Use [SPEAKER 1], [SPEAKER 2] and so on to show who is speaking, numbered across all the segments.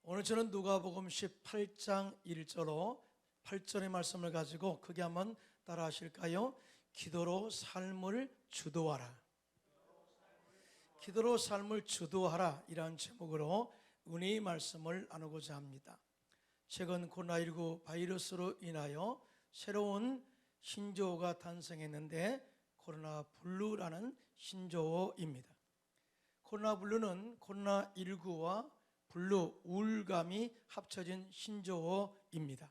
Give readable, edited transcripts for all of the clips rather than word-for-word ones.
[SPEAKER 1] 오늘 저는 누가복음 18장 1절로 8절의 말씀을 가지고 크게 한번 따라 하실까요? 기도로 삶을 주도하라. 기도로 삶을 주도하라 이라는 제목으로 은혜의 말씀을 나누고자 합니다. 최근 코로나19 바이러스로 인하여 새로운 신조어가 탄생했는데 코로나 블루라는 신조어입니다. 코로나 블루는 코로나19와 블루, 우울감이 합쳐진 신조어입니다.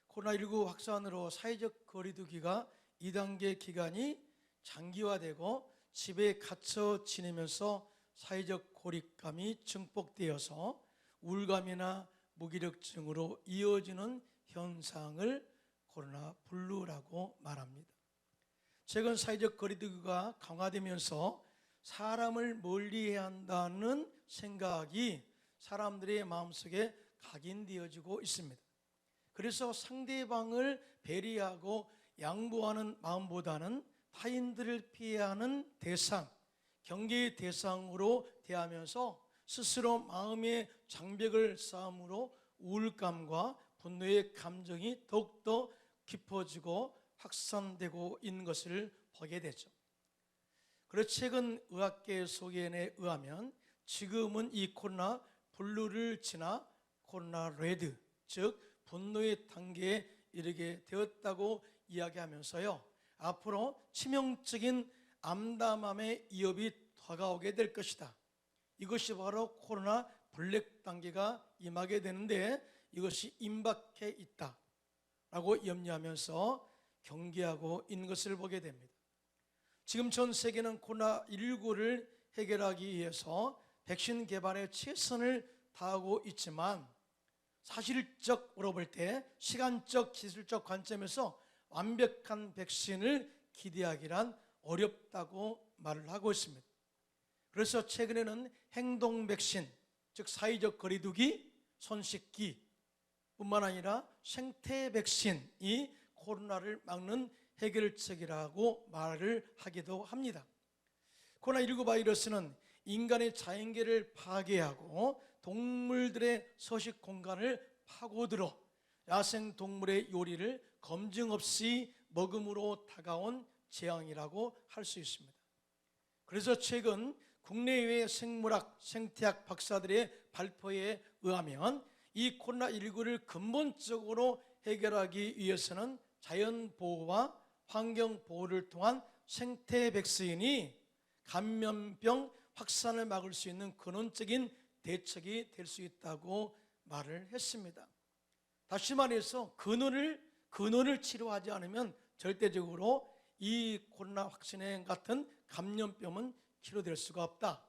[SPEAKER 1] 코로나19 확산으로 사회적 거리두기가 2단계 기간이 장기화되고 집에 갇혀 지내면서 사회적 고립감이 증폭되어서 우울감이나 무기력증으로 이어지는 현상을 코로나 블루라고 말합니다. 최근 사회적 거리두기가 강화되면서 사람을 멀리해야 한다는 생각이 사람들의 마음속에 각인되어지고 있습니다. 그래서 상대방을 배려하고 양보하는 마음보다는 타인들을 피해하는 대상, 경계의 대상으로 대하면서 스스로 마음의 장벽을 쌓음으로 우울감과 분노의 감정이 더욱더 깊어지고 확산되고 있는 것을 보게 되죠. 그래서 최근 의학계 소견에 의하면 지금은 이 코로나 블루를 지나 코로나 레드, 즉 분노의 단계에 이르게 되었다고 이야기하면서요, 앞으로 치명적인 암담함의 위협이 다가오게 될 것이다. 이것이 바로 코로나 블랙 단계가 임하게 되는데 이것이 임박해 있다라고 염려하면서 경계하고 있는 것을 보게 됩니다. 지금 전 세계는 코로나19를 해결하기 위해서 백신 개발에 최선을 다하고 있지만 사실적으로 볼 때 시간적, 기술적 관점에서 완벽한 백신을 기대하기란 어렵다고 말을 하고 있습니다. 그래서 최근에는 행동 백신, 즉 사회적 거리두기, 손 씻기 뿐만 아니라 생태 백신이 코로나를 막는 해결책이라고 말을 하기도 합니다. 코로나19 바이러스는 인간의 자연계를 파괴하고 동물들의 서식 공간을 파고들어 야생동물의 요리를 검증 없이 먹음으로 다가온 재앙이라고 할 수 있습니다. 그래서 최근 국내외 생물학, 생태학 박사들의 발표에 의하면 이 코로나19를 근본적으로 해결하기 위해서는 자연보호와 환경보호를 통한 생태 백신이 감염병 확산을 막을 수 있는 근원적인 대책이 될 수 있다고 말을 했습니다. 다시 말해서 근원을 치료하지 않으면 절대적으로 이 코로나 확진에 같은 감염병은 치료될 수가 없다.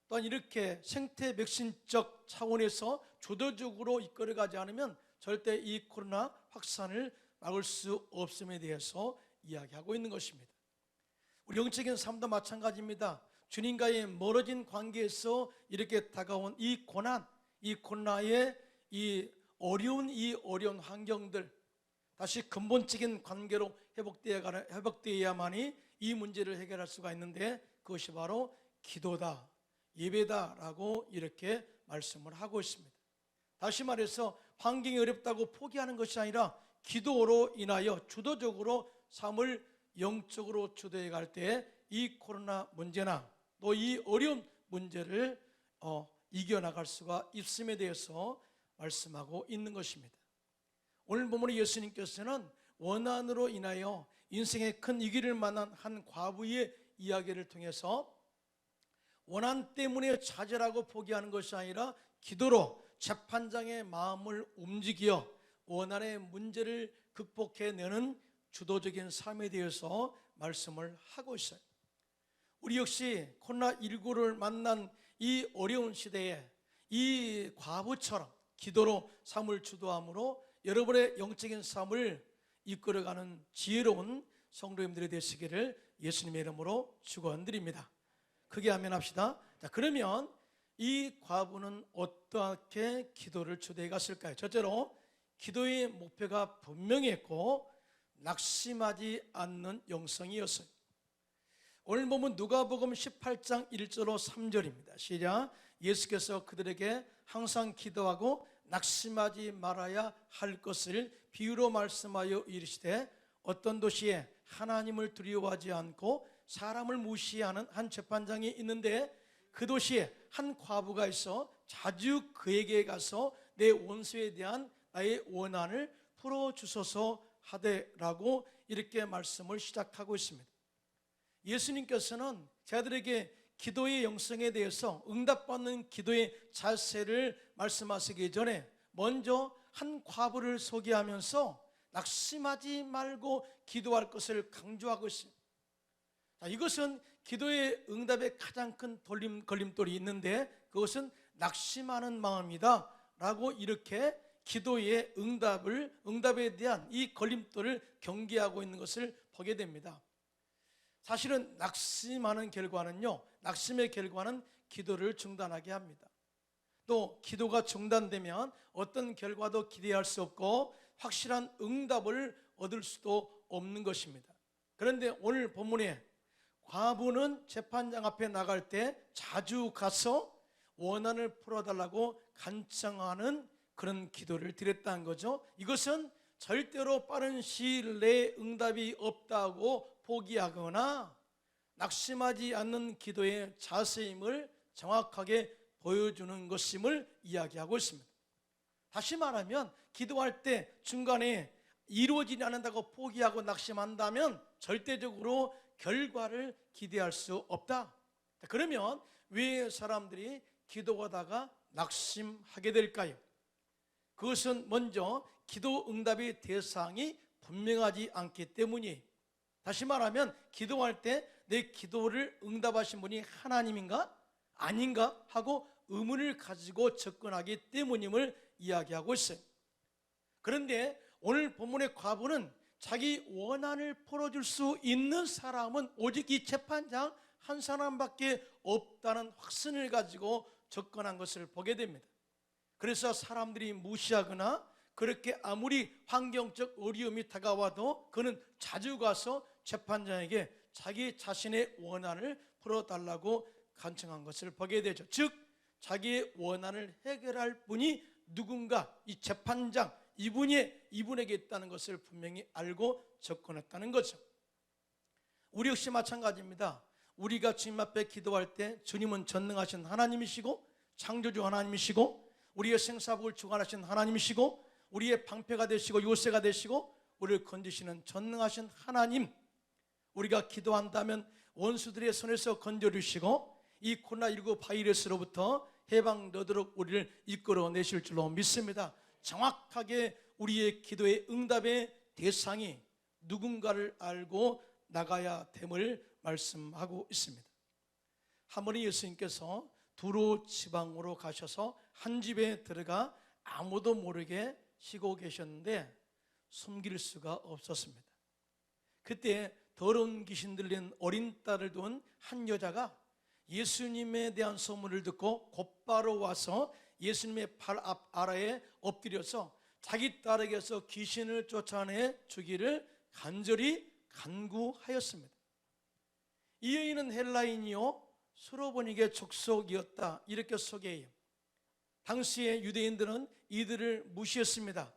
[SPEAKER 1] 또한 이렇게 생태 백신적 차원에서 주도적으로 이끌어가지 않으면 절대 이 코로나 확산을 막을 수 없음에 대해서 이야기하고 있는 것입니다. 우리 영적인 삶도 마찬가지입니다. 주님과의 멀어진 관계에서 이렇게 다가온 이 고난, 이 코로나의 이 어려운 환경들, 다시 근본적인 관계로 회복되어야만이 이 문제를 해결할 수가 있는데 그것이 바로 기도다, 예배다라고 이렇게 말씀을 하고 있습니다. 다시 말해서 환경이 어렵다고 포기하는 것이 아니라 기도로 인하여 주도적으로 삶을 영적으로 주도해 갈 때 이 코로나 문제나 또 이 어려운 문제를 이겨나갈 수가 있음에 대해서 말씀하고 있는 것입니다. 오늘 본문의 예수님께서는 원한으로 인하여 인생의 큰 위기를 만난 한 과부의 이야기를 통해서 원한 때문에 좌절하고 포기하는 것이 아니라 기도로 재판장의 마음을 움직여 원한의 문제를 극복해내는 주도적인 삶에 대해서 말씀을 하고 있어요. 우리 역시 코로나19를 만난 이 어려운 시대에 이 과부처럼 기도로 삶을 주도함으로 여러분의 영적인 삶을 이끌어가는 지혜로운 성도님들이 되시기를 예수님의 이름으로 축원드립니다. 크게 아멘합시다. 자, 그러면 이 과부는 어떻게 기도를 주도해 갔을까요? 첫째로 기도의 목표가 분명했고 낙심하지 않는 영성이었어요. 오늘 보면 누가복음 18장 1절로 3절입니다. 시작. 예수께서 그들에게 항상 기도하고 낙심하지 말아야 할 것을 비유로 말씀하여 이르시되, 어떤 도시에 하나님을 두려워하지 않고 사람을 무시하는 한 재판장이 있는데, 그 도시에 한 과부가 있어 자주 그에게 가서 내 원수에 대한 나의 원한을 풀어주소서 하되라고 이렇게 말씀을 시작하고 있습니다. 예수님께서는 저들에게 기도의 영성에 대해서, 응답받는 기도의 자세를 말씀하시기 전에 먼저 한 과부를 소개하면서 낙심하지 말고 기도할 것을 강조하고 있습니다. 자, 이것은 기도의 응답에 가장 큰 걸림돌이 있는데, 그것은 낙심하는 마음이다 라고 이렇게 기도의 응답에 대한 이 걸림돌을 경계하고 있는 것을 보게 됩니다. 사실은 낙심하는 결과는요, 낙심의 결과는 기도를 중단하게 합니다. 또 기도가 중단되면 어떤 결과도 기대할 수 없고 확실한 응답을 얻을 수도 없는 것입니다. 그런데 오늘 본문에 과부는 재판장 앞에 나갈 때 자주 가서 원한을 풀어달라고 간청하는 그런 기도를 드렸다는 거죠. 이것은 절대로 빠른 시일 내에 응답이 없다고 포기하거나 낙심하지 않는 기도의 자세임을 정확하게 보여주는 것임을 이야기하고 있습니다. 다시 말하면 기도할 때 중간에 이루어지지 않는다고 포기하고 낙심한다면 절대적으로 결과를 기대할 수 없다. 그러면 왜 사람들이 기도하다가 낙심하게 될까요? 그것은 먼저 기도 응답의 대상이 분명하지 않기 때문이에요. 다시 말하면 기도할 때 내 기도를 응답하신 분이 하나님인가 아닌가 하고 의문을 가지고 접근하기 때문임을 이야기하고 있어요. 그런데 오늘 본문의 과부는 자기 원한을 풀어줄 수 있는 사람은 오직 이 재판장 한 사람밖에 없다는 확신을 가지고 접근한 것을 보게 됩니다. 그래서 사람들이 무시하거나 그렇게 아무리 환경적 어려움이 다가와도 그는 자주 가서 재판장에게 자기 자신의 원한을 풀어달라고 간청한 것을 보게 되죠. 즉 자기의 원한을 해결할 분이 누군가, 이 재판장 이분에게 있다는 것을 분명히 알고 접근했다는 거죠. 우리 역시 마찬가지입니다. 우리가 주님 앞에 기도할 때 주님은 전능하신 하나님이시고 창조주 하나님이시고 우리의 생사복을 주관하신 하나님이시고 우리의 방패가 되시고 요새가 되시고 우리를 건지시는 전능하신 하나님, 우리가 기도한다면 원수들의 손에서 건져주시고 이 코로나19 바이러스로부터 해방되도록 우리를 이끌어내실 줄로 믿습니다. 정확하게 우리의 기도의 응답의 대상이 누군가를 알고 나가야 됨을 말씀하고 있습니다. 한 번에 예수님께서 두로 지방으로 가셔서 한 집에 들어가 아무도 모르게 쉬고 계셨는데 숨길 수가 없었습니다. 그때 더러운 귀신 들린 어린 딸을 둔 한 여자가 예수님에 대한 소문을 듣고 곧바로 와서 예수님의 발 아래에 엎드려서 자기 딸에게서 귀신을 쫓아내 주기를 간절히 간구하였습니다. 이 여인은 헬라인이요 수로보니게 족속이었다, 이렇게 소개해요. 당시에 유대인들은 이들을 무시했습니다.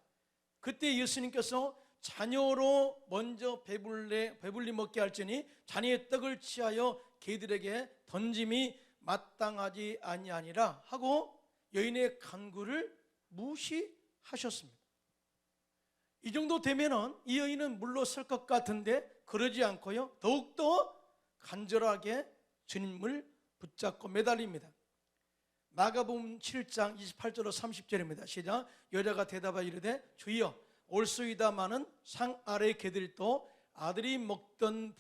[SPEAKER 1] 그때 예수님께서 자녀로 먼저 배불리 먹게 할지니 자녀의 떡을 취하여 개들에게 던짐이 마땅하지 아니하니라 하고 여인의 간구를 무시하셨습니다. 이 정도 되면은 이 여인은 물러설 것 같은데 그러지 않고요, 더욱더 간절하게 주님을 붙잡고 매달립니다. 마가복음 7장 28절로 30절입니다. 시작. 여자가 대답하여 이르되 주여 올소이다마는 상 아래 개들도 아이들이 먹던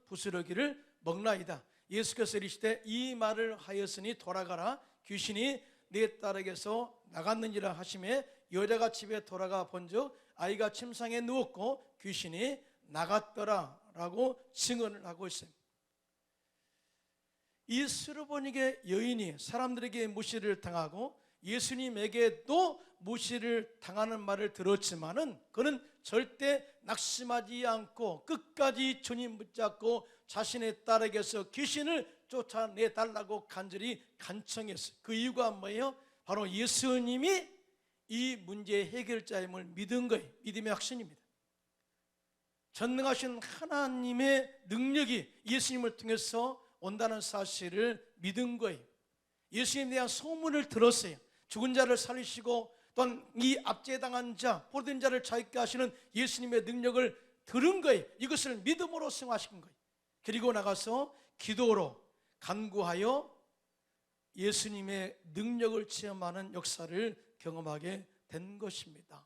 [SPEAKER 1] 부스러기를 먹나이다. 예수께서 이르시되 이 말을 하였으니 돌아가라, 귀신이 내 딸에게서 나갔느니라 하시매 여자가 집에 돌아가 본즉 아이가 침상에 누웠고 귀신이 나갔더라 라고 증언을 하고 있습니다. 이 수르보니게 여인이 사람들에게 무시를 당하고 예수님에게도 무시를 당하는 말을 들었지만은 그는 절대 낙심하지 않고 끝까지 주님 붙잡고 자신의 딸에게서 귀신을 쫓아내달라고 간절히 간청했어요. 그 이유가 뭐예요? 바로 예수님이 이 문제의 해결자임을 믿은 거예요. 믿음의 확신입니다. 전능하신 하나님의 능력이 예수님을 통해서 온다는 사실을 믿은 거예요. 예수님에 대한 소문을 들었어요. 죽은 자를 살리시고 또한 이 압제당한 자, 포로된 자를 자유케 하시는 예수님의 능력을 들은 거예요. 이것을 믿음으로 승화시킨 거예요. 그리고 나가서 기도로 간구하여 예수님의 능력을 체험하는 역사를 경험하게 된 것입니다.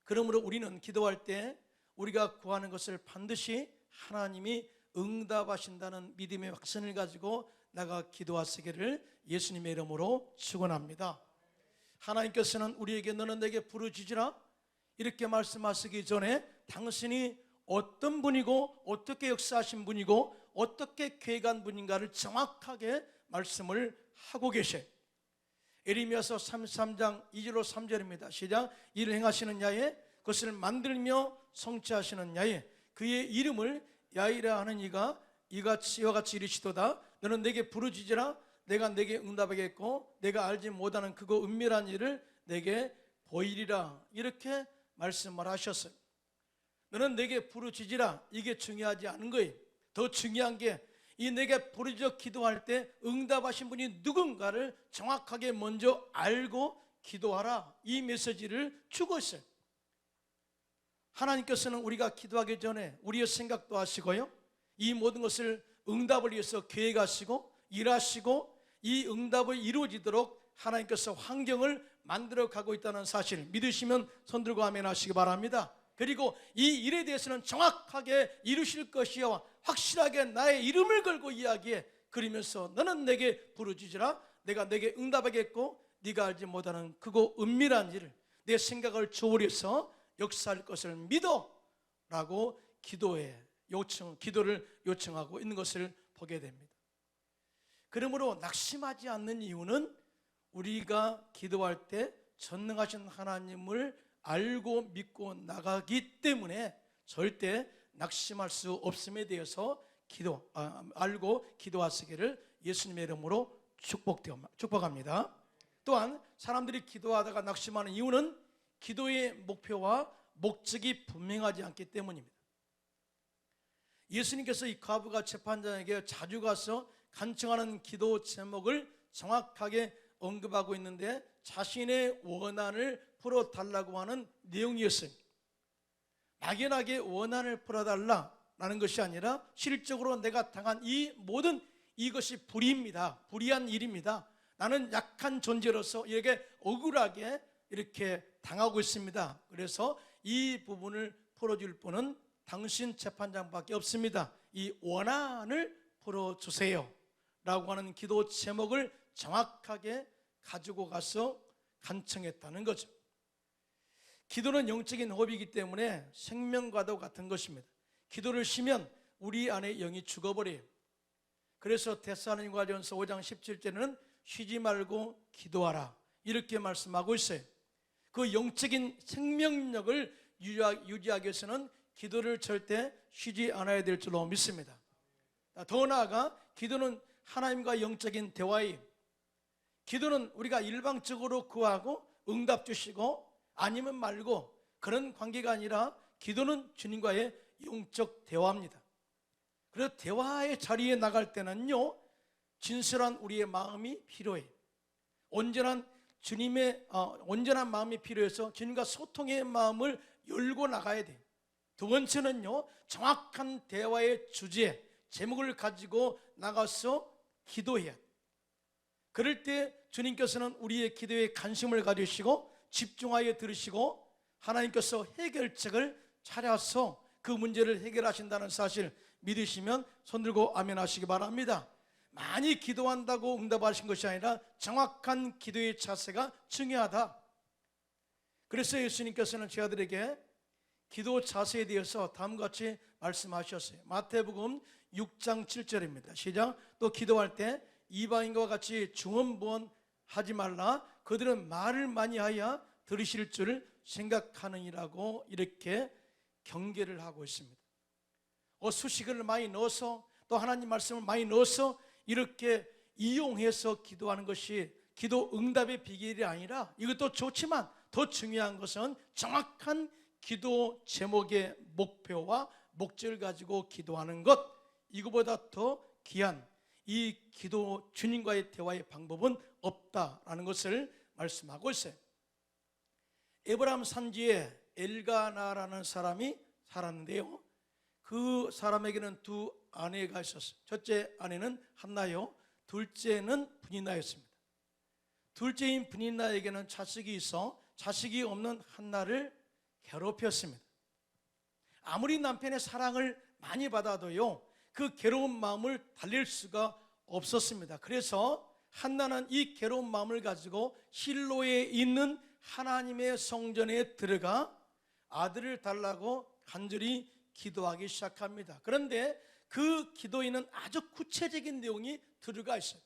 [SPEAKER 1] 그러므로 우리는 기도할 때 우리가 구하는 것을 반드시 하나님이 응답하신다는 믿음의 확신을 가지고 나가 기도하시기를 예수님의 이름으로 축원합니다. 하나님께서는 우리에게 너는 내게 부르짖으라 이렇게 말씀하시기 전에 당신이 어떤 분이고 어떻게 역사하신 분이고 어떻게 계획한 분인가를 정확하게 말씀을 하고 계셔요. 에레미야서 33장 2절로 3절입니다. 시작. 이를 행하시는 야에 그것을 만들며 성취하시는 야에 그의 이름을 야이라 하는 이가 이와 같이 이르시도다. 너는 내게 부르짖으라 내가 내게 응답하겠고 내가 알지 못하는 크고 은밀한 일을 내게 보이리라. 이렇게 말씀을 하셨어요. 너는 내게 부르짖으라. 이게 중요하지 않은 거예요. 더 중요한 게 이 내게 부르짖어 기도할 때 응답하신 분이 누군가를 정확하게 먼저 알고 기도하라. 이 메시지를 주고 있어요. 하나님께서는 우리가 기도하기 전에 우리의 생각도 하시고요, 이 모든 것을 응답을 위해서 계획하시고 일하시고 이 응답이 이루어지도록 하나님께서 환경을 만들어 가고 있다는 사실 믿으시면 손 들고 아멘 하시기 바랍니다. 그리고 이 일에 대해서는 정확하게 이루실 것이요 확실하게 나의 이름을 걸고 이야기해. 그러면서 너는 내게 부르짖으라 내가 내게 응답하겠고 네가 알지 못하는 크고 은밀한 일을 내 생각을 초월해서 역사할 것을 믿어 라고 기도를 요청하고 있는 것을 보게 됩니다. 그러므로 낙심하지 않는 이유는 우리가 기도할 때 전능하신 하나님을 알고 믿고 나가기 때문에 절대 낙심할 수 없음에 대해서 알고 기도하시기를 예수님의 이름으로 축복합니다. 또한 사람들이 기도하다가 낙심하는 이유는 기도의 목표와 목적이 분명하지 않기 때문입니다. 예수님께서 이 과부가 재판장에게 자주 가서 간청하는 기도 제목을 정확하게 언급하고 있는데 자신의 원한을 풀어달라고 하는 내용이었어요. 막연하게 원한을 풀어달라라는 것이 아니라 실적으로 내가 당한 이 모든 이것이 불의한 일입니다. 나는 약한 존재로서 이렇게 억울하게 이렇게 당하고 있습니다. 그래서 이 부분을 풀어줄 분은 당신 재판장밖에 없습니다. 이 원한을 풀어주세요 라고 하는 기도 제목을 정확하게 가지고 가서 간청했다는 거죠. 기도는 영적인 호흡이기 때문에 생명과도 같은 것입니다. 기도를 쉬면 우리 안에 영이 죽어버려요. 그래서 데살로니가전서 5장 17절에는 쉬지 말고 기도하라 이렇게 말씀하고 있어요. 그 영적인 생명력을 유지하기 위해서는 기도를 절대 쉬지 않아야 될 줄로 믿습니다. 더 나아가 기도는 하나님과 영적인 대화예요. 기도는 우리가 일방적으로 구하고 응답 주시고 아니면 말고 그런 관계가 아니라 기도는 주님과의 영적 대화입니다. 그래서 대화의 자리에 나갈 때는요 진실한 우리의 마음이 필요해요. 온전한 마음이 필요해서 주님과 소통의 마음을 열고 나가야 돼요. 두 번째는요 정확한 대화의 주제, 제목을 가지고 나가서 기도해야 돼요. 그럴 때 주님께서는 우리의 기도에 관심을 가지시고 집중하여 들으시고 하나님께서 해결책을 찾아서 그 문제를 해결하신다는 사실 믿으시면 손 들고 아멘 하시기 바랍니다. 많이 기도한다고 응답하신 것이 아니라 정확한 기도의 자세가 중요하다. 그래서 예수님께서는 저희들에게 기도 자세에 대해서 다음과 같이 말씀하셨어요. 마태복음 6장 7절입니다. 시작. 또 기도할 때 이방인과 같이 중언부언하지 말라. 그들은 말을 많이 하여 들으실 줄 생각하느니라고 이렇게 경계를 하고 있습니다. 수식을 많이 넣어서 또 하나님 말씀을 많이 넣어서 이렇게 이용해서 기도하는 것이 기도 응답의 비결이 아니라, 이것도 좋지만 더 중요한 것은 정확한 기도 제목의 목표와 목적을 가지고 기도하는 것, 이거보다 더 귀한 이 기도, 주님과의 대화의 방법은 없다라는 것을 말씀하고 있어요. 에브라임 산지에 엘가나라는 사람이 살았는데요, 그 사람에게는 두 아내가 있었어요. 첫째 아내는 한나요, 둘째는 브니나였습니다. 둘째인 브니나에게는 자식이 있어 자식이 없는 한나를 괴롭혔습니다. 아무리 남편의 사랑을 많이 받아도요, 그 괴로운 마음을 달랠 수가 없었습니다. 그래서 한나는 이 괴로운 마음을 가지고 실로에 있는 하나님의 성전에 들어가 아들을 달라고 간절히 기도하기 시작합니다. 그런데 그 기도에는 아주 구체적인 내용이 들어가 있어요.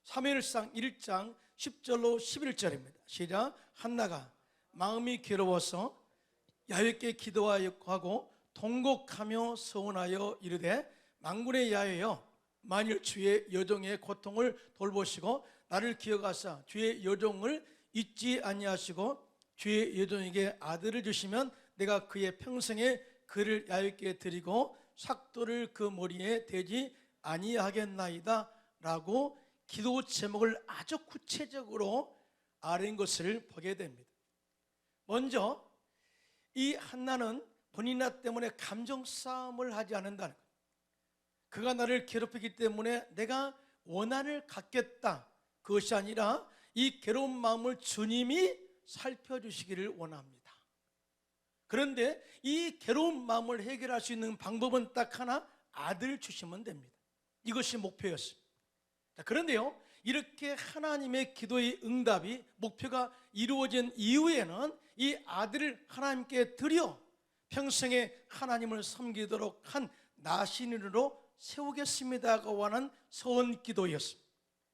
[SPEAKER 1] 사무엘상 1장 10절로 11절입니다. 시작. 한나가 마음이 괴로워서 야훼께 기도하고 통곡하며 서원하여 이르되, 만군의 야훼여, 만일 주의 여종의 고통을 돌보시고 나를 기억하사 주의 여종을 잊지 아니하시고 주의 여종에게 아들을 주시면 내가 그의 평생에 그를 야훼께 드리고 삭도를 그 머리에 대지 아니하겠나이다 라고 기도 제목을 아주 구체적으로 아는 것을 보게 됩니다. 먼저 이 한나는 본인나 때문에 감정 싸움을 하지 않는다는 것, 그가 나를 괴롭히기 때문에 내가 원한을 갖겠다, 그것이 아니라 이 괴로운 마음을 주님이 살펴주시기를 원합니다. 그런데 이 괴로운 마음을 해결할 수 있는 방법은 딱 하나, 아들 주시면 됩니다. 이것이 목표였습니다. 그런데요, 이렇게 하나님의 기도의 응답이, 목표가 이루어진 이후에는 이 아들을 하나님께 드려 평생에 하나님을 섬기도록 한 나신으로 세우겠습니다고 하는 서원 기도였습니다.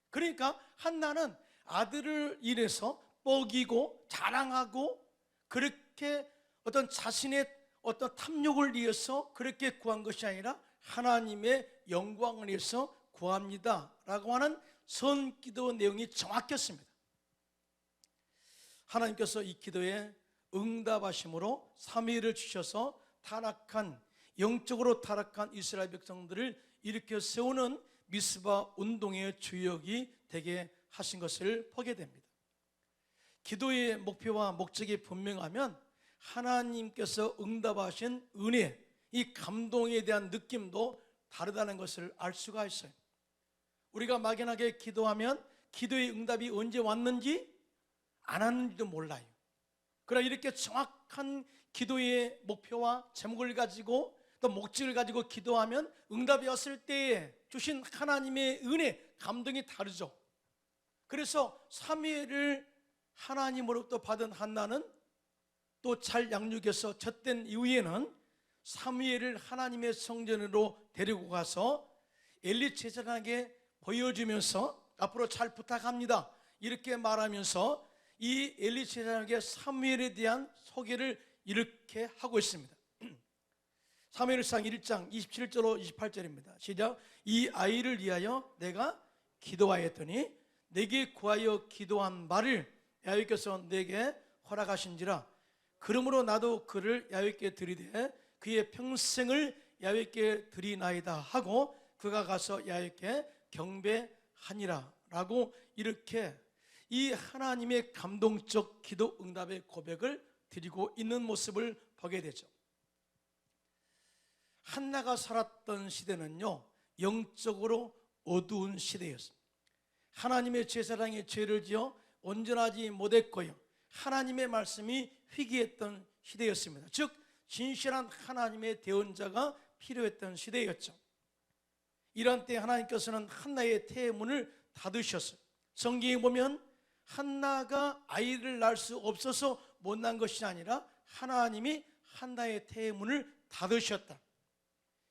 [SPEAKER 1] 그러니까 한나는 아들을 인해서 뻐기고 자랑하고 그렇게 어떤 자신의 어떤 탐욕을 위해서 그렇게 구한 것이 아니라 하나님의 영광을 위해서 구합니다 라고 하는 서원 기도 내용이 정확했습니다. 하나님께서 이 기도에 응답하심으로 사무엘을 주셔서 영적으로 타락한 이스라엘 백성들을 일으켜 세우는 미스바 운동의 주역이 되게 하신 것을 보게 됩니다. 기도의 목표와 목적이 분명하면 하나님께서 응답하신 은혜, 이 감동에 대한 느낌도 다르다는 것을 알 수가 있어요. 우리가 막연하게 기도하면 기도의 응답이 언제 왔는지 안 왔는지도 몰라요. 그러나 이렇게 정확한 기도의 목표와 제목을 가지고 또 목적을 가지고 기도하면 응답이 왔을 때에 주신 하나님의 은혜, 감동이 다르죠. 그래서 사무엘을 하나님으로부터 받은 한나는 또 잘 양육해서 젖된 이후에는 사무엘을 하나님의 성전으로 데리고 가서 엘리 제사장에게 보여주면서 앞으로 잘 부탁합니다 이렇게 말하면서 이 엘리 제사장에게 사무엘에 대한 소개를 이렇게 하고 있습니다. 사무엘상 1장 27절로 28절입니다. 시작. 이 아이를 위하여 내가 기도하였더니 내게 구하여 기도한 바를 야훼께서 내게 허락하신지라. 그러므로 나도 그를 야훼께 드리되 그의 평생을 야훼께 드리나이다 하고 그가 가서 야훼께 경배하니라 라고 이렇게 이 하나님의 감동적 기도 응답의 고백을 드리고 있는 모습을 보게 되죠. 한나가 살았던 시대는요, 영적으로 어두운 시대였습니다. 하나님의 제사장이 죄를 지어 온전하지 못했고요, 하나님의 말씀이 희귀했던 시대였습니다. 즉 진실한 하나님의 대언자가 필요했던 시대였죠. 이런 때 하나님께서는 한나의 태문을 닫으셨어요. 성경에 보면 한나가 아이를 낳을 수 없어서 못 낳은 것이 아니라 하나님이 한나의 태문을 닫으셨다.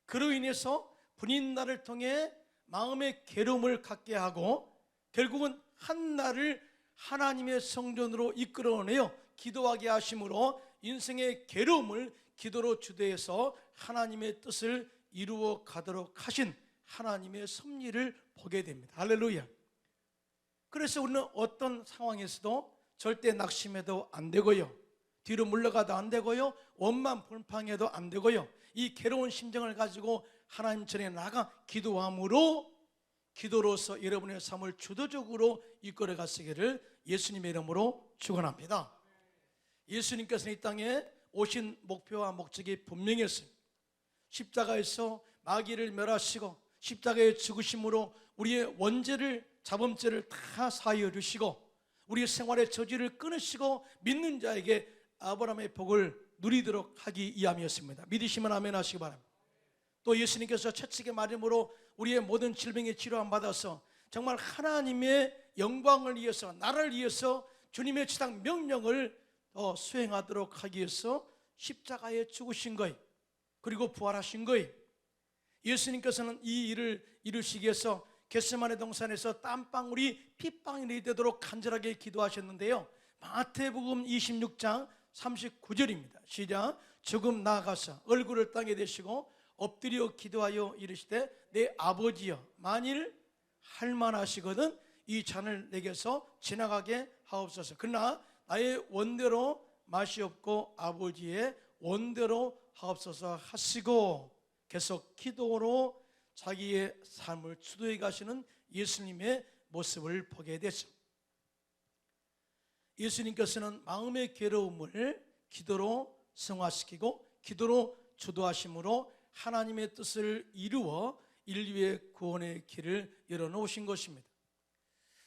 [SPEAKER 1] 그로 인해서 분인나를 통해 마음의 괴로움을 갖게 하고 결국은 한나를 하나님의 성전으로 이끌어내어 기도하게 하심으로 인생의 괴로움을 기도로 주도해서 하나님의 뜻을 이루어 가도록 하신 하나님의 섭리를 보게 됩니다. 할렐루야. 그래서 우리는 어떤 상황에서도 절대 낙심해도 안 되고요, 뒤로 물러가도 안 되고요, 원만 불평해도 안 되고요, 이 괴로운 심정을 가지고 하나님 전에 나가 기도함으로, 기도로서 여러분의 삶을 주도적으로 이끌어 가시기를 예수님의 이름으로 축원합니다. 예수님께서는 이 땅에 오신 목표와 목적이 분명했습니다. 십자가에서 마귀를 멸하시고 십자가의 죽으심으로 우리의 원죄를, 자범죄를 다 사하여 주시고 우리 생활의 저주를 끊으시고 믿는 자에게 아브라함의 복을 누리도록 하기 위함이었습니다. 믿으시면 아멘 하시기 바랍니다. 또 예수님께서 채찍의 마름으로 우리의 모든 질병의 치료함 받아서 정말 하나님의 영광을 위해서, 나를 위해서 주님의 지상 명령을 수행하도록 하기 위해서 십자가에 죽으신 거예요. 그리고 부활하신 거예요. 예수님께서는 이 일을 이루시기 위해서 겟세마네 동산에서 땀방울이 핏방울이 되도록 간절하게 기도하셨는데요, 마태복음 26장 39절입니다. 시작. 조금 나아가서 얼굴을 땅에 대시고 엎드려 기도하여 이르시되 내 아버지여, 만일 할만하시거든 이 잔을 내게서 지나가게 하옵소서. 그러나 나의 원대로 마시옵고 아버지의 원대로 하옵소서 하시고 계속 기도로 자기의 삶을 주도해 가시는 예수님의 모습을 보게 됐습니다. 예수님께서는 마음의 괴로움을 기도로 승화시키고 기도로 주도하심으로 하나님의 뜻을 이루어 인류의 구원의 길을 열어놓으신 것입니다.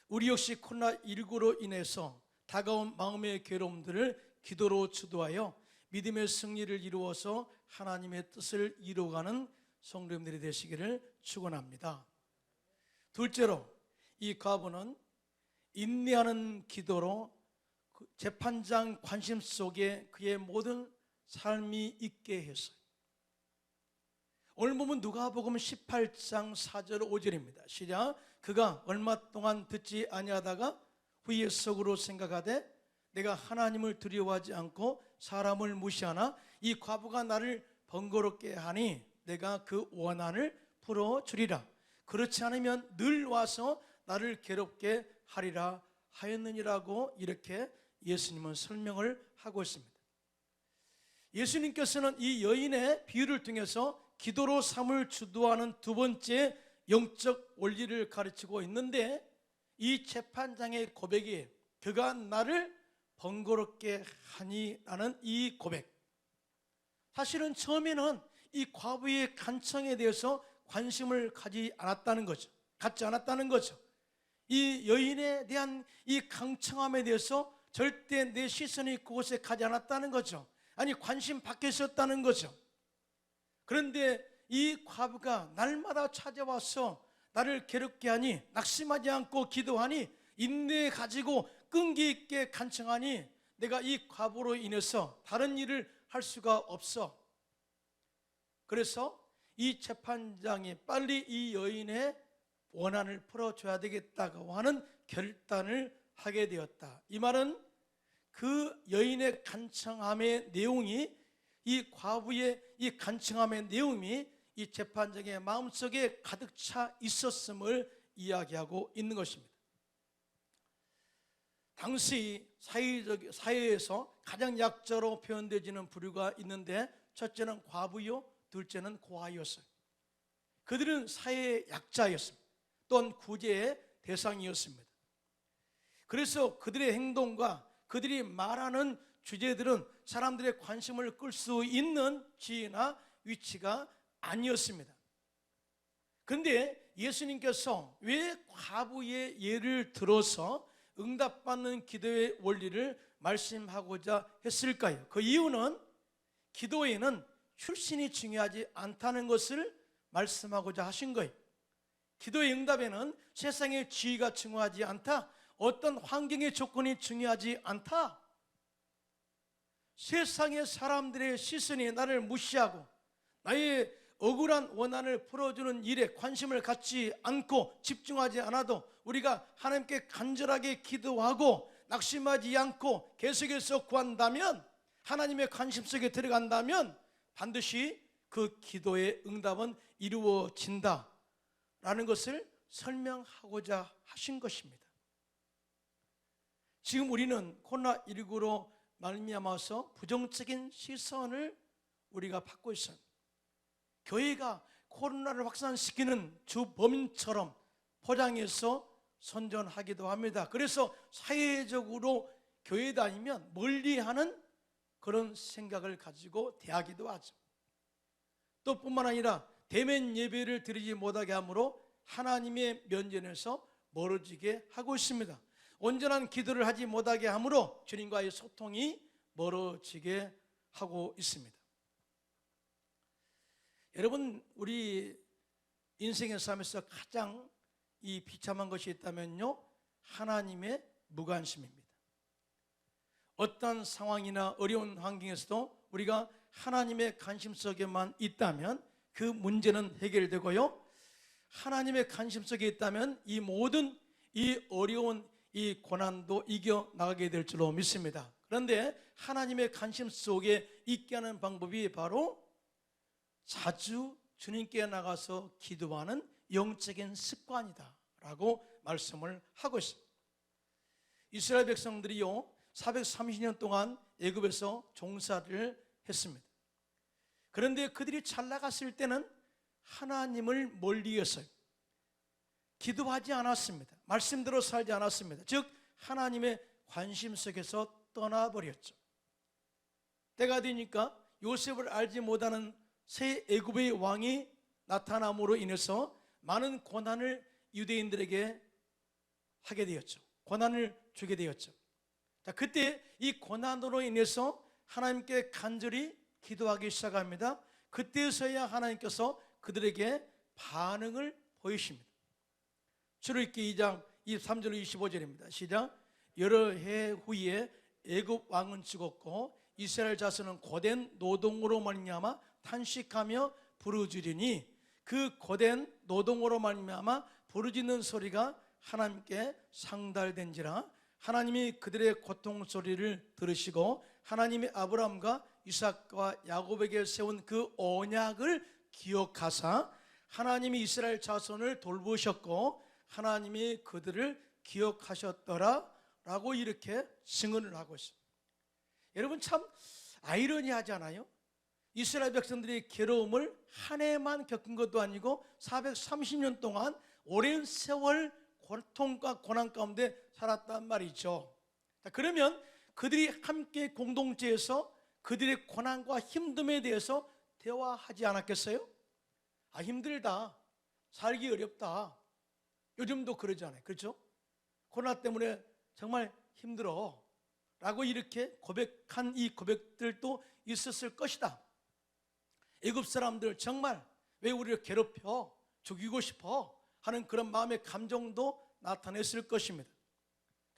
[SPEAKER 1] 우리 역시 코로나19로 인해서 다가온 마음의 괴로움들을 기도로 주도하여 믿음의 승리를 이루어서 하나님의 뜻을 이루어가는 성도님들이 되시기를 축원합니다. 둘째로, 이 과부는 인내하는 기도로 재판장 관심 속에 그의 모든 삶이 있게 했어요. 오늘 보면 누가복음 18장 4절 5절입니다. 시작. 그가 얼마 동안 듣지 아니하다가 후에 속으로 생각하되 내가 하나님을 두려워하지 않고 사람을 무시하나 이 과부가 나를 번거롭게 하니 내가 그 원한을 풀어주리라. 그렇지 않으면 늘 와서 나를 괴롭게 하리라 하였느니라고 이렇게 예수님은 설명을 하고 있습니다. 예수님께서는 이 여인의 비유를 통해서 기도로 삶을 주도하는 두 번째 영적 원리를 가르치고 있는데, 이 재판장의 고백이 그가 나를 번거롭게 하니라는 이 고백, 사실은 처음에는 이 과부의 간청에 대해서 관심을 갖지 않았다는 거죠. 이 여인에 대한 이 강청함에 대해서 절대 내 시선이 그곳에 가지 않았다는 거죠. 아니, 관심 밖에 있었다는 거죠. 그런데 이 과부가 날마다 찾아와서 나를 괴롭게 하니, 낙심하지 않고 기도하니, 인내 가지고 끈기 있게 간청하니 내가 이 과부로 인해서 다른 일을 할 수가 없어. 그래서 이 재판장이 빨리 이 여인의 원한을 풀어줘야 되겠다고 하는 결단을 하게 되었다. 이 말은 그 여인의 간청함의 내용이, 이 과부의 이 간청함의 내용이 이 재판장의 마음속에 가득 차 있었음을 이야기하고 있는 것입니다. 당시 사회에서 가장 약자로 표현되지는 부류가 있는데, 첫째는 과부요, 둘째는 고아였어요. 그들은 사회의 약자였습니다. 또한 구제의 대상이었습니다. 그래서 그들의 행동과 그들이 말하는 주제들은 사람들의 관심을 끌 수 있는 지위나 위치가 아니었습니다. 그런데 예수님께서 왜 과부의 예를 들어서 응답받는 기도의 원리를 말씀하고자 했을까요? 그 이유는 기도에는 출신이 중요하지 않다는 것을 말씀하고자 하신 거예요. 기도의 응답에는 세상의 지위가 중요하지 않다, 어떤 환경의 조건이 중요하지 않다. 세상의 사람들의 시선이 나를 무시하고 나의 억울한 원한을 풀어주는 일에 관심을 갖지 않고 집중하지 않아도 우리가 하나님께 간절하게 기도하고 낙심하지 않고 계속해서 구한다면, 하나님의 관심 속에 들어간다면 반드시 그 기도의 응답은 이루어진다 라는 것을 설명하고자 하신 것입니다. 지금 우리는 코로나19로 말미암아서 부정적인 시선을 우리가 받고 있어요. 교회가 코로나를 확산시키는 주범인처럼 포장해서 선전하기도 합니다. 그래서 사회적으로 교회 다니면 멀리하는 그런 생각을 가지고 대하기도 하죠. 또 뿐만 아니라 대면 예배를 드리지 못하게 하므로 하나님의 면전에서 멀어지게 하고 있습니다. 온전한 기도를 하지 못하게 하므로 주님과의 소통이 멀어지게 하고 있습니다. 여러분, 우리 인생의 삶에서 가장 이 비참한 것이 있다면요, 하나님의 무관심입니다. 어떤 상황이나 어려운 환경에서도 우리가 하나님의 관심 속에만 있다면 그 문제는 해결되고요, 하나님의 관심 속에 있다면 이 모든 이 어려운 이 고난도 이겨나가게 될 줄로 믿습니다. 그런데 하나님의 관심 속에 있게 하는 방법이 바로 자주 주님께 나가서 기도하는 영적인 습관이다 라고 말씀을 하고 있습니다. 이스라엘 백성들이요 430년 동안 애굽에서 종사를 했습니다. 그런데 그들이 잘 나갔을 때는 하나님을 멀리했어요. 기도하지 않았습니다. 말씀대로 살지 않았습니다. 즉 하나님의 관심 속에서 떠나버렸죠. 때가 되니까 요셉을 알지 못하는 새 애굽의 왕이 나타남으로 인해서 많은 고난을 유대인들에게 하게 되었죠. 고난을 주게 되었죠. 자, 그때 이 고난으로 인해서 하나님께 간절히 기도하기 시작합니다. 그때서야 하나님께서 그들에게 반응을 보이십니다. 출애굽기 2장 23절 25절입니다. 시작. 여러 해 후에 애굽 왕은 죽었고 이스라엘 자손은 고된 노동으로 말미암아 탄식하며 부르짖으니 그 고된 노동으로 말미암아 부르짖는 소리가 하나님께 상달된지라 하나님이 그들의 고통 소리를 들으시고 하나님이 아브라함과 이삭과 야곱에게 세운 그 언약을 기억하사 하나님이 이스라엘 자손을 돌보셨고 하나님이 그들을 기억하셨더라 라고 이렇게 증언을 하고 있습니다. 여러분 참 아이러니하지 않아요? 이스라엘 백성들이 괴로움을 한 해만 겪은 것도 아니고 430년 동안 오랜 세월 고통과 고난 가운데 살았단 말이죠. 자, 그러면 그들이 함께 공동체에서 그들의 고난과 힘듦에 대해서 대화하지 않았겠어요? 아, 힘들다, 살기 어렵다, 요즘도 그러잖아요. 그렇죠? 코로나 때문에 정말 힘들어 라고 이렇게 고백한 이 고백들도 있었을 것이다. 애굽 사람들 정말 왜 우리를 괴롭혀 죽이고 싶어 하는 그런 마음의 감정도 나타냈을 것입니다.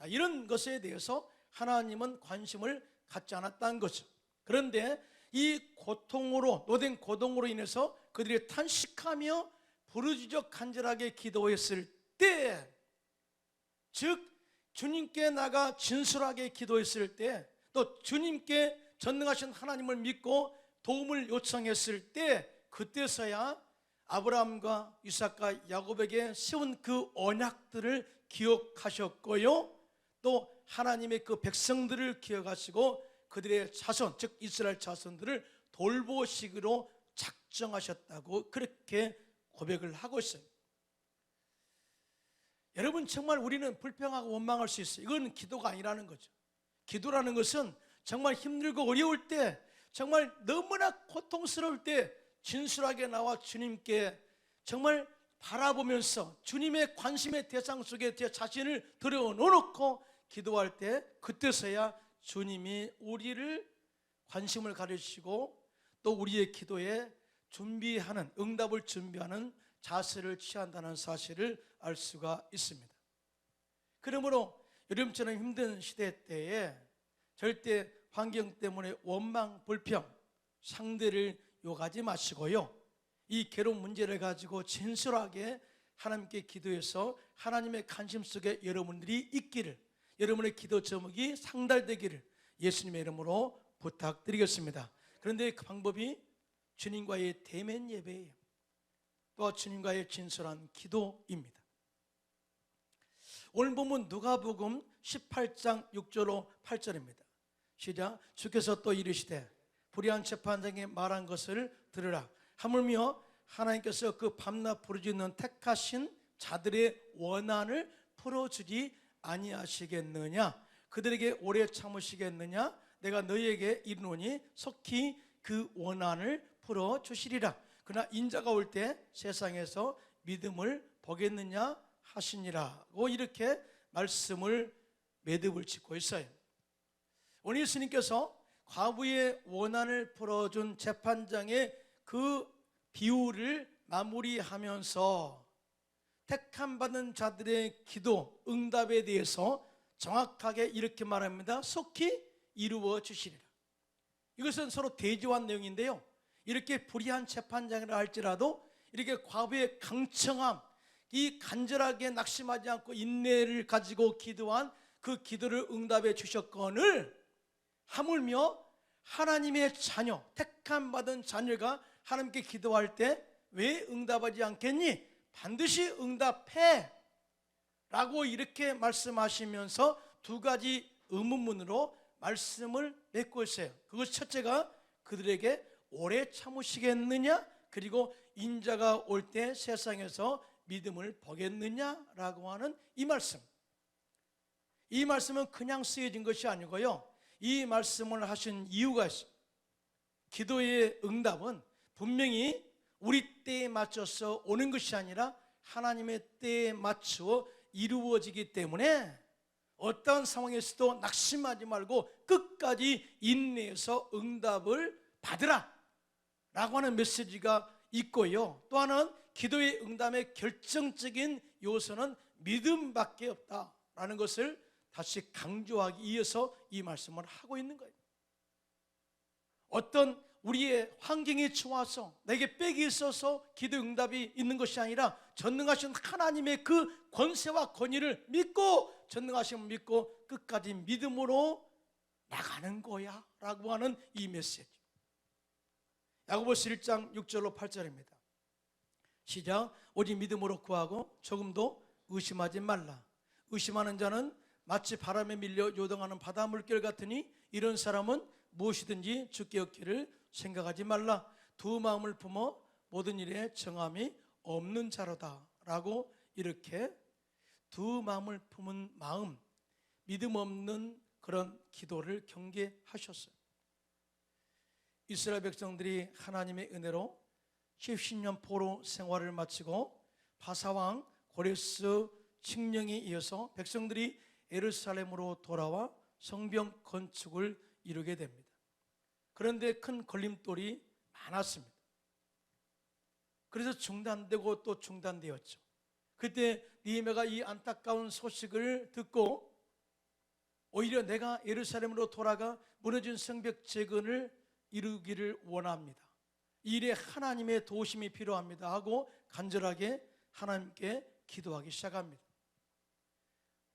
[SPEAKER 1] 이런 것에 대해서 하나님은 관심을 갖지 않았다는 거죠. 그런데 이 고통으로 노된 고통으로 인해서 그들이 탄식하며 부르짖어 간절하게 기도했을 때, 즉 주님께 나가 진솔하게 기도했을 때, 또 주님께 전능하신 하나님을 믿고 도움을 요청했을 때, 그때서야 아브라함과 이삭과 야곱에게 세운 그 언약들을 기억하셨고요, 또 하나님의 그 백성들을 기억하시고 그들의 자손, 즉 이스라엘 자손들을 돌보시기로 작정하셨다고 그렇게 고백을 하고 있어요. 여러분 정말 우리는 불평하고 원망할 수 있어요. 이건 기도가 아니라는 거죠. 기도라는 것은 정말 힘들고 어려울 때, 정말 너무나 고통스러울 때 진솔하게 나와 주님께 정말 바라보면서 주님의 관심의 대상 속에 제 자신을 들여놓고 기도할 때, 그때서야 주님이 우리를 관심을 가르치시고 또 우리의 기도에 준비하는, 응답을 준비하는 자세를 취한다는 사실을 알 수가 있습니다. 그러므로 요즘처럼 힘든 시대 때에 절대 환경 때문에 원망, 불평, 상대를 욕하지 마시고요, 이 괴로운 문제를 가지고 진솔하게 하나님께 기도해서 하나님의 관심 속에 여러분들이 있기를, 여러분의 기도 제목이 상달되기를 예수님의 이름으로 부탁드리겠습니다. 그런데 그 방법이 주님과의 대면 예배예요. 또 주님과의 진솔한 기도입니다. 오늘 본문 누가복음 18장 6절로 8절입니다. 시작. 주께서 또 이르시되 불의한 재판장이 말한 것을 들으라. 하물며 하나님께서 그 밤낮 부르짖는 택하신 자들의 원한을 풀어주지 아니하시겠느냐? 그들에게 오래 참으시겠느냐? 내가 너희에게 이르노니 속히 그 원한을 풀어주시리라. 그러나 인자가 올 때 세상에서 믿음을 보겠느냐 하시니라고 이렇게 말씀을 매듭을 짓고 있어요. 오늘 예수님께서 과부의 원한을 풀어준 재판장의 그 비유를 마무리하면서 택함받은 자들의 기도 응답에 대해서 정확하게 이렇게 말합니다. 속히 이루어 주시리라. 이것은 서로 대조한 내용인데요, 이렇게 불의한 재판장이라 할지라도 이렇게 과부의 강청함, 이 간절하게 낙심하지 않고 인내를 가지고 기도한 그 기도를 응답해 주셨거늘 하물며 하나님의 자녀, 택함받은 자녀가 하나님께 기도할 때 왜 응답하지 않겠니? 반드시 응답해 라고 이렇게 말씀하시면서 두 가지 의문문으로 말씀을 맺고 있어요. 그것 첫째가 그들에게 오래 참으시겠느냐, 그리고 인자가 올 때 세상에서 믿음을 보겠느냐라고 하는 이 말씀. 이 말씀은 그냥 쓰여진 것이 아니고요, 이 말씀을 하신 이유가 있습니다. 기도의 응답은 분명히 우리 때에 맞춰서 오는 것이 아니라 하나님의 때에 맞추어 이루어지기 때문에 어떤 상황에서도 낙심하지 말고 끝까지 인내해서 응답을 받으라 라고 하는 메시지가 있고요, 또 하나는 기도의 응답의 결정적인 요소는 믿음밖에 없다라는 것을 다시 강조하기 위해서 이 말씀을 하고 있는 거예요. 어떤 우리의 환경이 좋아서 내게 빽이 있어서 기도 응답이 있는 것이 아니라 전능하신 하나님의 그 권세와 권위를 믿고, 전능하심을 믿고 끝까지 믿음으로 나가는 거야 라고 하는 이 메시지. 야고보서 1장 6절로 8절입니다. 시작. 오직 믿음으로 구하고 조금도 의심하지 말라. 의심하는 자는 마치 바람에 밀려 요동하는 바다 물결 같으니 이런 사람은 무엇이든지 주께 얻기를 생각하지 말라. 두 마음을 품어 모든 일에 정함이 없는 자로다 라고 이렇게 두 마음을 품은 마음, 믿음 없는 그런 기도를 경계하셨어요. 이스라엘 백성들이 하나님의 은혜로 70년 포로 생활을 마치고 바사왕 고레스 칙령에 이어서 백성들이 예루살렘으로 돌아와 성벽 건축을 이루게 됩니다. 그런데 큰 걸림돌이 많았습니다. 그래서 중단되고 또 중단되었죠. 그때 느헤미야가 이 안타까운 소식을 듣고 오히려 내가 예루살렘으로 돌아가 무너진 성벽 재건을 이루기를 원합니다. 이 일에 하나님의 도우심이 필요합니다 하고 간절하게 하나님께 기도하기 시작합니다.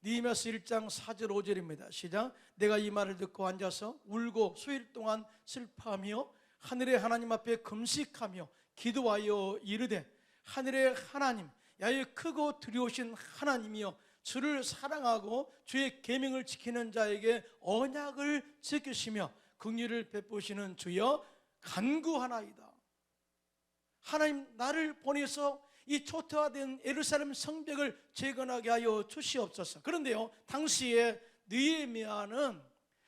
[SPEAKER 1] 느헤미야서 1장 4절 5절입니다. 시작. 내가 이 말을 듣고 앉아서 울고 수일 동안 슬퍼하며 하늘의 하나님 앞에 금식하며 기도하여 이르되, 하늘의 하나님, 야의 크고 두려우신 하나님이여, 주를 사랑하고 주의 계명을 지키는 자에게 언약을 지키시며 긍휼을 베푸시는 주여 간구하나이다. 하나님, 나를 보내서 이 초토화된 예루살렘 성벽을 재건하게 하여 주시옵소서. 그런데요, 당시에 느헤미야는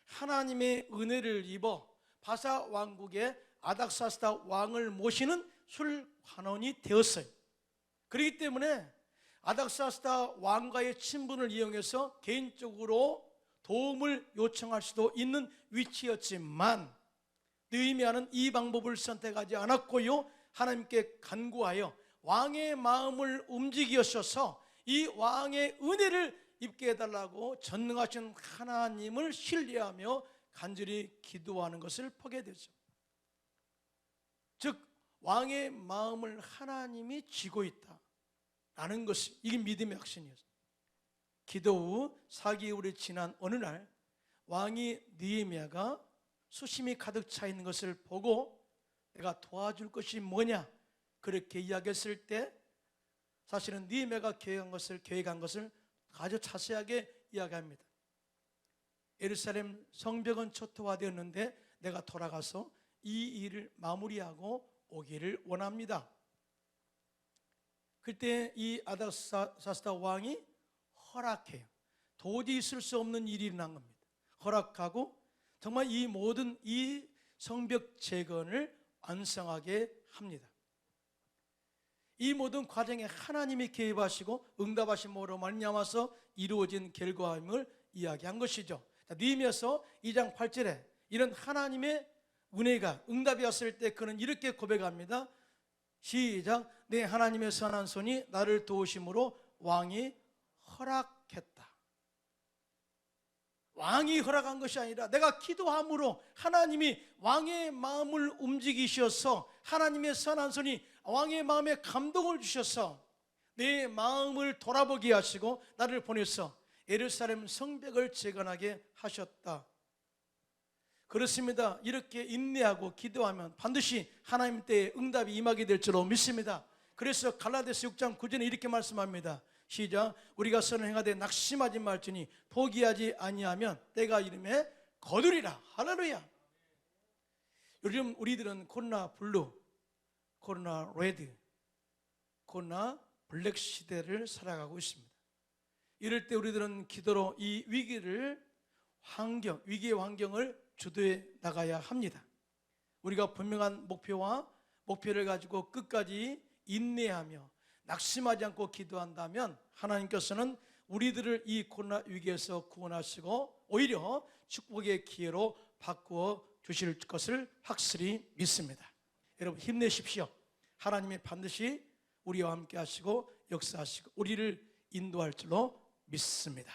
[SPEAKER 1] 하나님의 은혜를 입어 바사 왕국의 아닥사스다 왕을 모시는 술관원이 되었어요. 그렇기 때문에 아닥사스다 왕과의 친분을 이용해서 개인적으로 도움을 요청할 수도 있는 위치였지만 느헤미야는 이 방법을 선택하지 않았고요, 하나님께 간구하여 왕의 마음을 움직이셔서 이 왕의 은혜를 입게 해달라고 전능하신 하나님을 신뢰하며 간절히 기도하는 것을 보게 되죠. 즉 왕의 마음을 하나님이 쥐고 있다라는 것이, 이게 믿음의 확신이었어요. 기도 후 4개월이 지난 어느 날 왕이 느헤미야가 수심이 가득 차 있는 것을 보고 내가 도와줄 것이 뭐냐 그렇게 이야기했을 때 사실은 느헤미야가 계획한 것을 아주 자세하게 이야기합니다. 예루살렘 성벽은 초토화되었는데 내가 돌아가서 이 일을 마무리하고 오기를 원합니다. 그때 이 아닥사스다 왕이 허락해요. 도저히 있을 수 없는 일이 일어난 겁니다. 허락하고 정말 이 모든 이 성벽 재건을 완성하게 합니다. 이 모든 과정에 하나님이 개입하시고 응답하심으로 말미암아서 이루어진 결과임을 이야기한 것이죠. 느헤미야서 2장 8절에 이런 하나님의 은혜가 응답이 왔을 때 그는 이렇게 고백합니다. 시작. 내 하나님의 선한 손이 나를 도우심으로 왕이 허락했다. 왕이 허락한 것이 아니라 내가 기도함으로 하나님이 왕의 마음을 움직이셔서 하나님의 선한 손이 왕의 마음에 감동을 주셔서 내 마음을 돌아보게 하시고 나를 보내서 예루살렘 성벽을 재건하게 하셨다. 그렇습니다. 이렇게 인내하고 기도하면 반드시 하나님 때에 응답이 임하게 될 줄로 믿습니다. 그래서 갈라디아서 6장 9절에 이렇게 말씀합니다. 시작. 우리가 선을 행하되 낙심하지 말지니 포기하지 아니하면 때가 이름에 거두리라. 할렐루야. 요즘 우리들은 코로나 블루, 코로나 레드, 코로나 블랙 시대를 살아가고 있습니다. 이럴 때 우리들은 기도로 이 위기의 환경을 주도해 나가야 합니다. 우리가 분명한 목표를 가지고 끝까지 인내하며 낙심하지 않고 기도한다면 하나님께서는 우리들을 이 코로나 위기에서 구원하시고 오히려 축복의 기회로 바꾸어 주실 것을 확실히 믿습니다. 여러분 힘내십시오. 하나님이 반드시 우리와 함께 하시고 역사하시고 우리를 인도할 줄로 믿습니다.